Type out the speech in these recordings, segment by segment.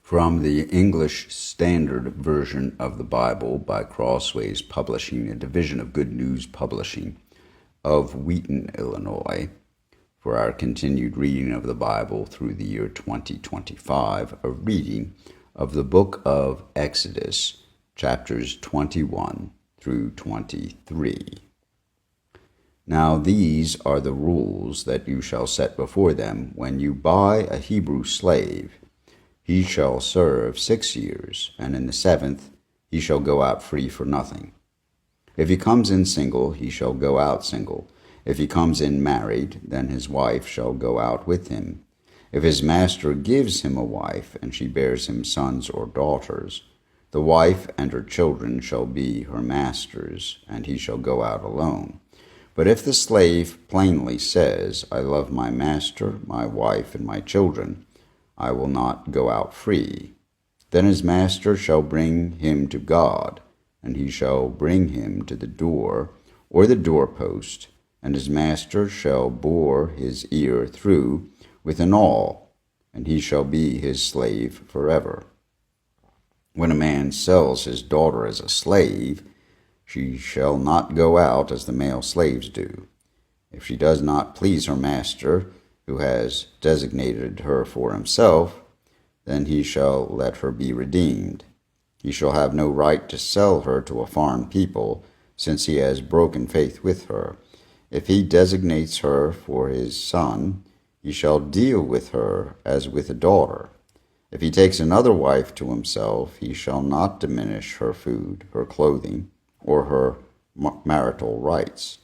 From the English Standard Version of the Bible by Crossways Publishing, a division of Good News Publishing of Wheaton, Illinois, for our continued reading of the Bible through the year 2025, a reading of the book of Exodus, chapters 21 through 23. Now these are the rules that you shall set before them when you buy a Hebrew slave. He shall serve 6 years, and in the 7th he shall go out free for nothing. If he comes in single, he shall go out single. If he comes in married, then his wife shall go out with him. If his master gives him a wife, and she bears him sons or daughters, the wife and her children shall be her master's, and he shall go out alone. But if the slave plainly says, I love my master, my wife, and my children, I will not go out free, then his master shall bring him to God, and he shall bring him to the door or the doorpost, and his master shall bore his ear through with an awl, and he shall be his slave forever. When a man sells his daughter as a slave, she shall not go out as the male slaves do. If she does not please her master, who has designated her for himself, then he shall let her be redeemed. He shall have no right to sell her to a foreign people, since he has broken faith with her. If he designates her for his son, he shall deal with her as with a daughter. If he takes another wife to himself, he shall not diminish her food, her clothing, or her marital rights.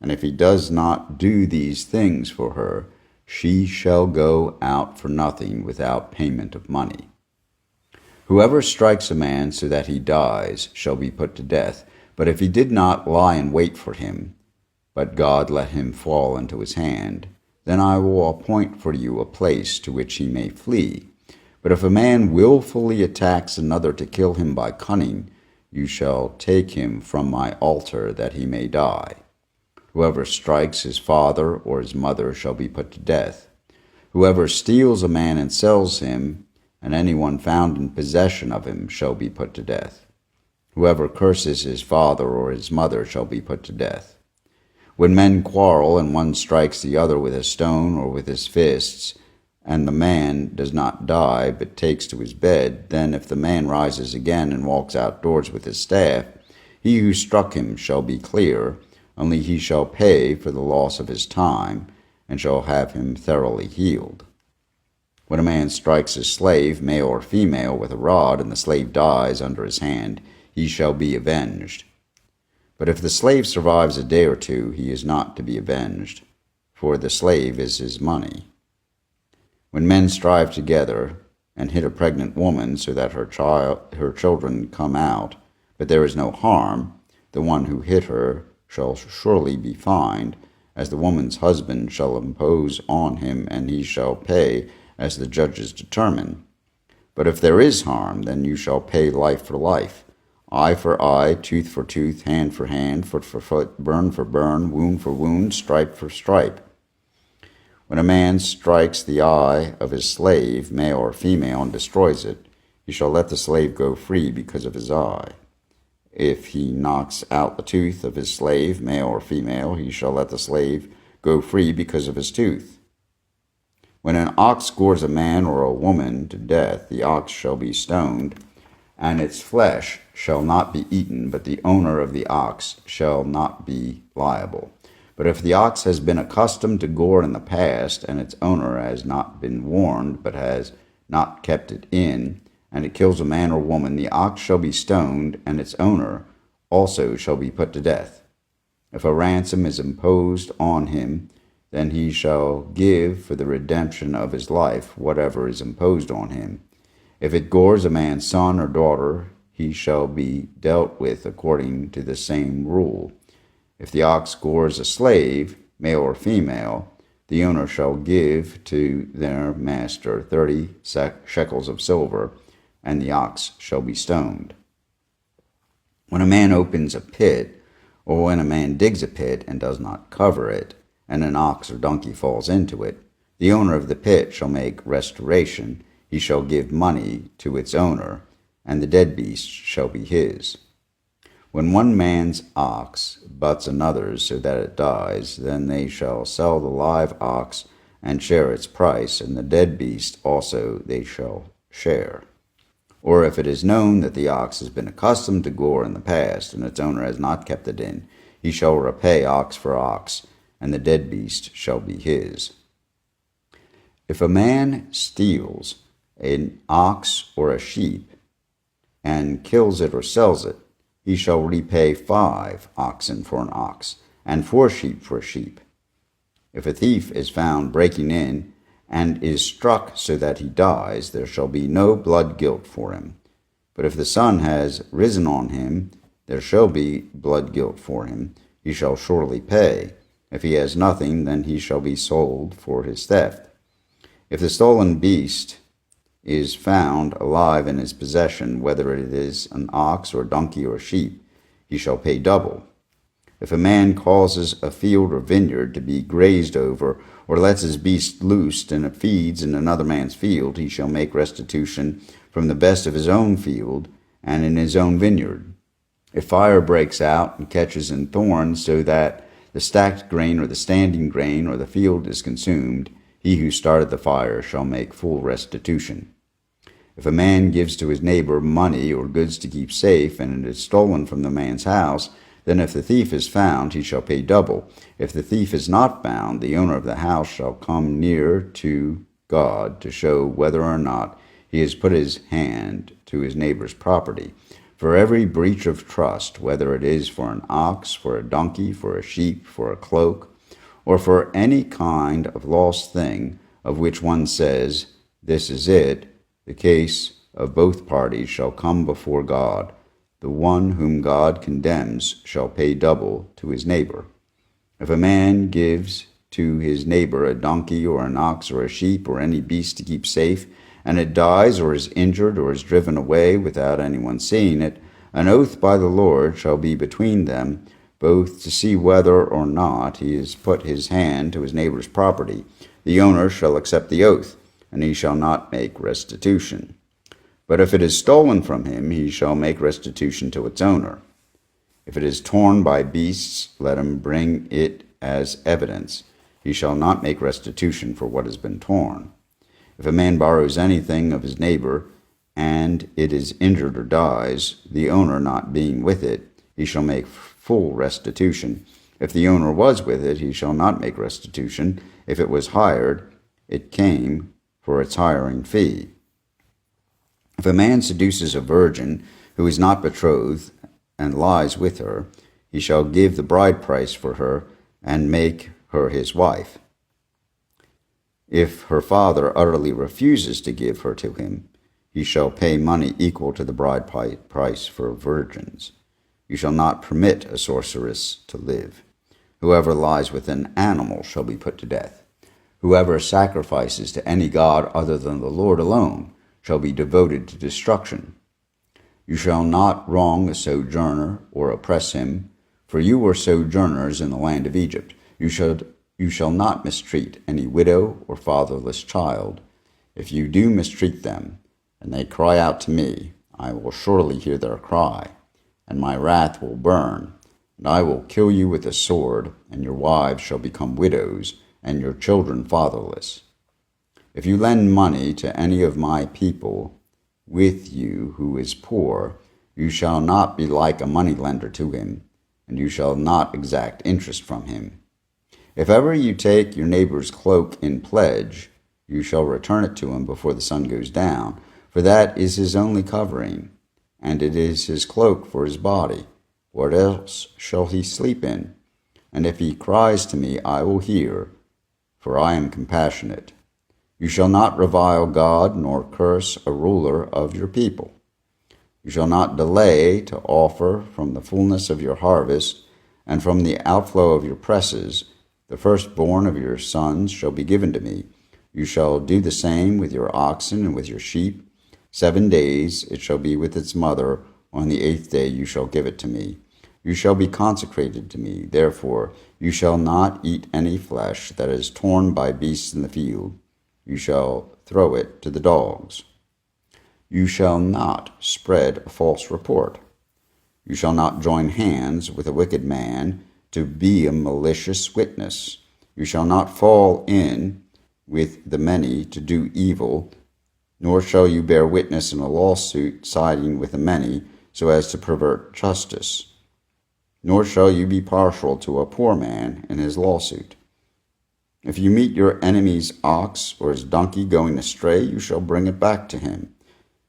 And if he does not do these things for her, she shall go out for nothing without payment of money. Whoever strikes a man so that he dies shall be put to death. But if he did not lie in wait for him, but God let him fall into his hand, then I will appoint for you a place to which he may flee. But if a man willfully attacks another to kill him by cunning, you shall take him from my altar that he may die. Whoever strikes his father or his mother shall be put to death. Whoever steals a man and sells him, and anyone found in possession of him shall be put to death. Whoever curses his father or his mother shall be put to death. When men quarrel and one strikes the other with a stone or with his fists, and the man does not die but takes to his bed, then if the man rises again and walks outdoors with his staff, he who struck him shall be clear, only he shall pay for the loss of his time, and shall have him thoroughly healed. When a man strikes his slave, male or female, with a rod, and the slave dies under his hand, he shall be avenged. But if the slave survives a day or two, he is not to be avenged, for the slave is his money. When men strive together and hit a pregnant woman so that her children come out, but there is no harm, the one who hit her shall surely be fined, as the woman's husband shall impose on him, and he shall pay as the judges determine. But if there is harm, then you shall pay life for life, eye for eye, tooth for tooth, hand for hand, foot for foot, burn for burn, wound for wound, stripe for stripe. When a man strikes the eye of his slave, male or female, and destroys it, he shall let the slave go free because of his eye. If he knocks out the tooth of his slave, male or female, he shall let the slave go free because of his tooth. When an ox gores a man or a woman to death, the ox shall be stoned, and its flesh shall not be eaten, but the owner of the ox shall not be liable. But if the ox has been accustomed to gore in the past, and its owner has not been warned, but has not kept it in, and it kills a man or woman, the ox shall be stoned, and its owner also shall be put to death. If a ransom is imposed on him, then he shall give for the redemption of his life whatever is imposed on him. If it gores a man's son or daughter, he shall be dealt with according to the same rule. If the ox gores a slave, male or female, the owner shall give to their master 30 shekels of silver, and the ox shall be stoned. When a man opens a pit, or when a man digs a pit and does not cover it, and an ox or donkey falls into it, the owner of the pit shall make restoration, he shall give money to its owner, and the dead beast shall be his. When one man's ox butts another's so that it dies, then they shall sell the live ox and share its price, and the dead beast also they shall share. Or if it is known that the ox has been accustomed to gore in the past, and its owner has not kept it in, he shall repay ox for ox, and the dead beast shall be his. If a man steals an ox or a sheep, and kills it or sells it, he shall repay 5 oxen for an ox, and 4 sheep for a sheep. If a thief is found breaking in, and is struck so that he dies, there shall be no blood guilt for him. But if the sun has risen on him, there shall be blood guilt for him. He shall surely pay. If he has nothing, then he shall be sold for his theft. If the stolen beast is found alive in his possession, whether it is an ox or a donkey or a sheep, he shall pay double. If a man causes a field or vineyard to be grazed over, or lets his beast loose, and it feeds in another man's field, he shall make restitution from the best of his own field and in his own vineyard. If fire breaks out and catches in thorns, so that the stacked grain or the standing grain or the field is consumed, he who started the fire shall make full restitution. If a man gives to his neighbor money or goods to keep safe, and it is stolen from the man's house, then if the thief is found, he shall pay double. If the thief is not found, the owner of the house shall come near to God to show whether or not he has put his hand to his neighbor's property. For every breach of trust, whether it is for an ox, for a donkey, for a sheep, for a cloak, or for any kind of lost thing of which one says, "This is it," the case of both parties shall come before God. The one whom God condemns shall pay double to his neighbor. If a man gives to his neighbor a donkey or an ox or a sheep or any beast to keep safe, and it dies or is injured or is driven away without anyone seeing it, an oath by the Lord shall be between them, both to see whether or not he has put his hand to his neighbor's property. The owner shall accept the oath, and he shall not make restitution. But if it is stolen from him, he shall make restitution to its owner. If it is torn by beasts, let him bring it as evidence. He shall not make restitution for what has been torn. If a man borrows anything of his neighbor, and it is injured or dies, the owner not being with it, he shall make full restitution. If the owner was with it, he shall not make restitution. If it was hired, it came for its hiring fee. If a man seduces a virgin who is not betrothed and lies with her, he shall give the bride price for her and make her his wife. If her father utterly refuses to give her to him, he shall pay money equal to the bride price for virgins. You shall not permit a sorceress to live. Whoever lies with an animal shall be put to death. Whoever sacrifices to any god other than the Lord alone shall be devoted to destruction. You shall not wrong a sojourner or oppress him, for you were sojourners in the land of Egypt. You shall not mistreat any widow or fatherless child. If you do mistreat them, and they cry out to me, I will surely hear their cry, and my wrath will burn, and I will kill you with a sword, and your wives shall become widows, and your children fatherless. If you lend money to any of my people with you who is poor, you shall not be like a moneylender to him, and you shall not exact interest from him. If ever you take your neighbor's cloak in pledge, you shall return it to him before the sun goes down, for that is his only covering, and it is his cloak for his body. What else shall he sleep in? And if he cries to me, I will hear, for I am compassionate. You shall not revile God, nor curse a ruler of your people. You shall not delay to offer from the fullness of your harvest, and from the outflow of your presses. The firstborn of your sons shall be given to me. You shall do the same with your oxen and with your sheep. 7 days it shall be with its mother. On the 8th day you shall give it to me. You shall be consecrated to me. Therefore you shall not eat any flesh that is torn by beasts in the field. you shall throw it to the dogs. You shall not spread a false report. You shall not join hands with a wicked man to be a malicious witness. You shall not fall in with the many to do evil, nor shall you bear witness in a lawsuit siding with the many so as to pervert justice. Nor shall you be partial to a poor man in his lawsuit. If you meet your enemy's ox or his donkey going astray, you shall bring it back to him.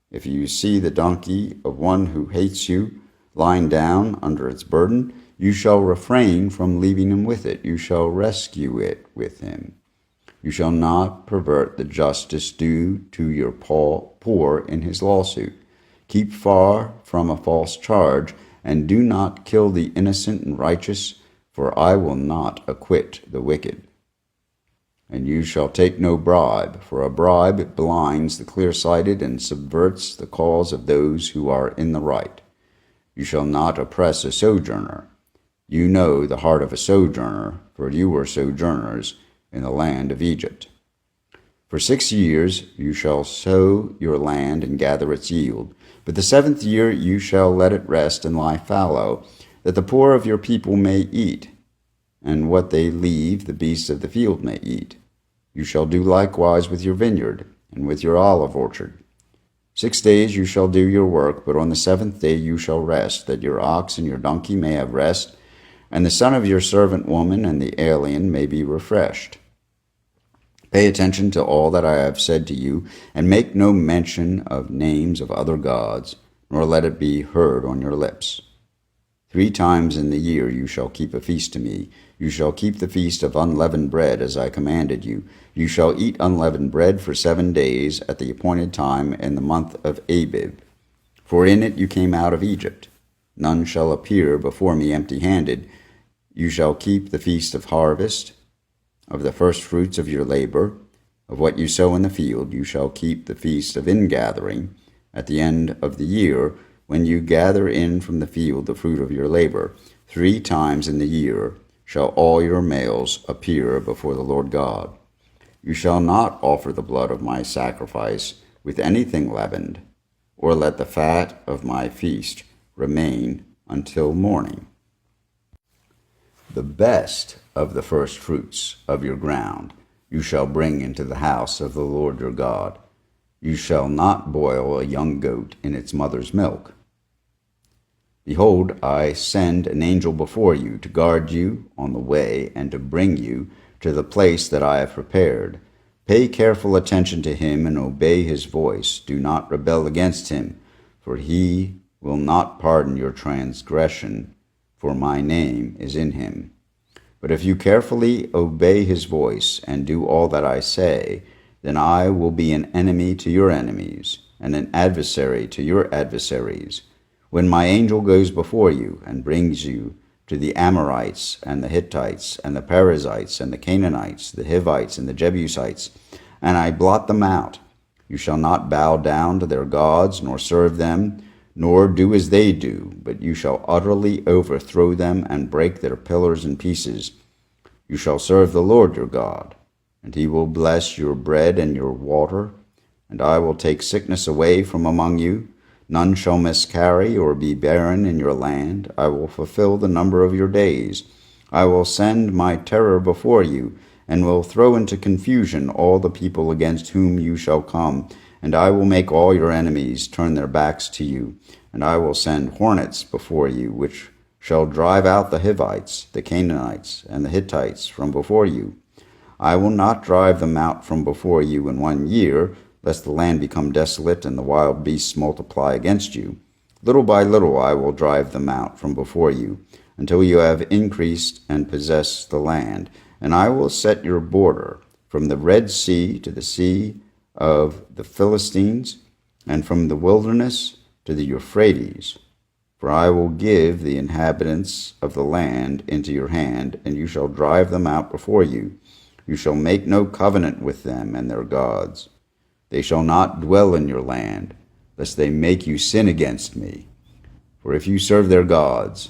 If you see the donkey of one who hates you lying down under its burden, you shall refrain from leaving him with it. You shall rescue it with him. You shall not pervert the justice due to your poor in his lawsuit. Keep far from a false charge, and do not kill the innocent and righteous, for I will not acquit the wicked. And you shall take no bribe, for a bribe blinds the clear-sighted and subverts the cause of those who are in the right. You shall not oppress a sojourner. You know the heart of a sojourner, for you were sojourners in the land of Egypt. For 6 years you shall sow your land and gather its yield, but the 7th year you shall let it rest and lie fallow, that the poor of your people may eat, and what they leave the beasts of the field may eat. You shall do likewise with your vineyard and with your olive orchard. 6 days you shall do your work, but on the 7th day you shall rest, that your ox and your donkey may have rest, and the son of your servant woman and the alien may be refreshed. Pay attention to all that I have said to you, and make no mention of names of other gods, nor let it be heard on your lips. 3 times in the year you shall keep a feast to me. You shall keep the feast of unleavened bread, as I commanded you. You shall eat unleavened bread for 7 days at the appointed time in the month of Abib. For in it you came out of Egypt. None shall appear before me empty-handed. You shall keep the feast of harvest, of the first fruits of your labor, of what you sow in the field. You shall keep the feast of ingathering at the end of the year, when you gather in from the field the fruit of your labor. 3 times in the year shall all your males appear before the Lord God. You shall not offer the blood of my sacrifice with anything leavened, or let the fat of my feast remain until morning. The best of the first fruits of your ground you shall bring into the house of the Lord your God. You shall not boil a young goat in its mother's milk. Behold, I send an angel before you to guard you on the way and to bring you to the place that I have prepared. Pay careful attention to him and obey his voice. Do not rebel against him, for he will not pardon your transgression, for my name is in him. But if you carefully obey his voice and do all that I say, then I will be an enemy to your enemies and an adversary to your adversaries. When my angel goes before you and brings you to the Amorites and the Hittites and the Perizzites and the Canaanites, the Hivites and the Jebusites, and I blot them out, you shall not bow down to their gods, nor serve them, nor do as they do, but you shall utterly overthrow them and break their pillars in pieces. You shall serve the Lord your God, and he will bless your bread and your water, and I will take sickness away from among you. None shall miscarry or be barren in your land. I will fulfill the number of your days. I will send my terror before you, and will throw into confusion all the people against whom you shall come. And I will make all your enemies turn their backs to you. And I will send hornets before you, which shall drive out the Hivites, the Canaanites, and the Hittites from before you. I will not drive them out from before you in 1 year, lest the land become desolate and the wild beasts multiply against you. Little by little I will drive them out from before you, until you have increased and possessed the land. And I will set your border from the Red Sea to the sea of the Philistines, and from the wilderness to the Euphrates. For I will give the inhabitants of the land into your hand, and you shall drive them out before you. You shall make no covenant with them and their gods. They shall not dwell in your land, lest they make you sin against me. For if you serve their gods,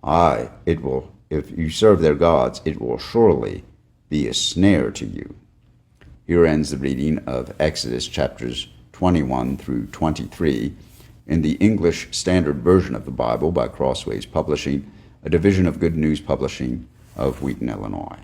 it will surely be a snare to you. Here ends the reading of Exodus chapters 21 through 23 in the English Standard Version of the Bible by Crossways Publishing, a division of Good News Publishing of Wheaton, Illinois.